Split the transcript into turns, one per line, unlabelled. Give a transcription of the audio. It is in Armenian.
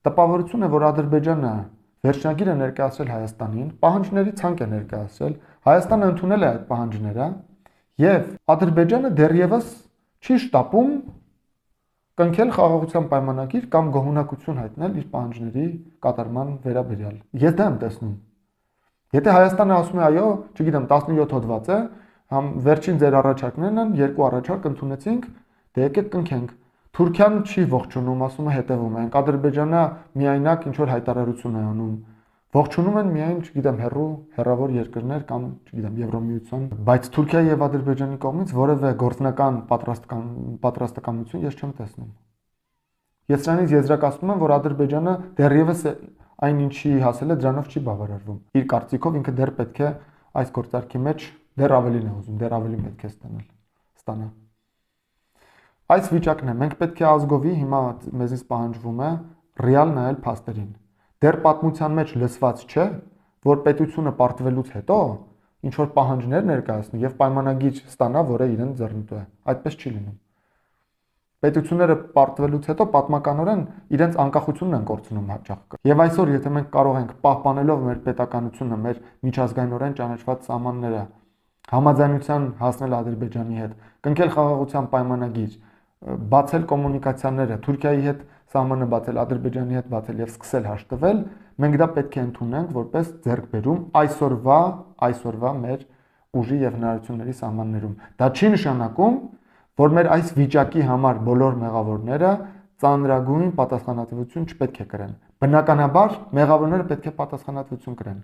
տպավորություն է, որ Ադրբեջանը վերջնագիր է ներկայացրել Հայաստանին, պահանջների ցանկ է ներկայացրել, Հայաստանը ընդունել է այդ պահանջները եւ Ադրբեջանը դեռևս չի շտապում կնքել խաղաղության պայմանագիր կամ գոհունակություն հայտնել իր պահանջների կատարման վերաբերյալ։ Ես դա եմ տեսնում։ Եթե Հայաստանը ասում է այո, չգիտեմ, 17 հոդված է, համ վերջին ձեր առաջարկներն են, երկու առաջարկ ընդունեցինք, դե եկեք կնքենք։ Թուրքիան չի ողջունում, ասում է հետևում ենք, Ադրբեջանը միայնակ ինչ որ հայտարարություն է անում։ Ողջունում են միայն, չգիտեմ, հեռավոր երկրներ կամ, չգիտեմ, Եվրոմիություն, բայց Թուրքիայի եւ Ադրբեջանի կողմից որևէ գործնական պատրաստակամություն ես չեմ տեսնում։ Ես դրանից եզրակացնում եմ, որ Ադրբեջանը դեռևս այն ինչի հասել է, դրանով չի բավարարվում։ Իր կարծիքով ինքը դեռ պետք է այս գործարքի մեջ դեռ ավելին է ուզում, դեռ ավելի պետք է ստանալ։ Այս վիճակն է, մենք պետք է ազգովի հիմա մեզից պահանջվում է ռեալ նայել փաստերին։ Դեռ պատմության մեջ լսված չէ, որ պետությունը պարտվելուց հետո ինչ որ պահանջներ ներկայացնի եւ պայմանագիր ստանա, որը իրեն ձեռնտու է։ Այդպես չի լինում։ Պետությունները պարտվելուց հետո պատմականորեն իրենց անկախությունն են կորցնում հաճախ։ Եվ այսօր, եթե մենք կարող ենք պահպանելով մեր պետականությունը, մեր միջազգայինորեն ճանաչված սահմանները, համաձայնության հասնել Ադրբեջանի հետ, կնքել խաղաղության պայմանագիր, բացել կոմունիկացիաները, Թուրքիայի հետ սահմանը բացել, Ադրբեջանի հետ բացել եւ սկսել հաշտվել, մենք դա պետք է ընդունենք որպես ձեռքբերում այսօրվա մեր ուժի եւ հնարավորությունների սահմաններում։ Դա չի նշանակում, որ մեր այս վիճակի համար բոլոր մեղավորները ծանրագույն պատասխանատվություն չպետք է կրեն։ Բնականաբար մեղավորները պետք է պատասխանատվություն կրեն։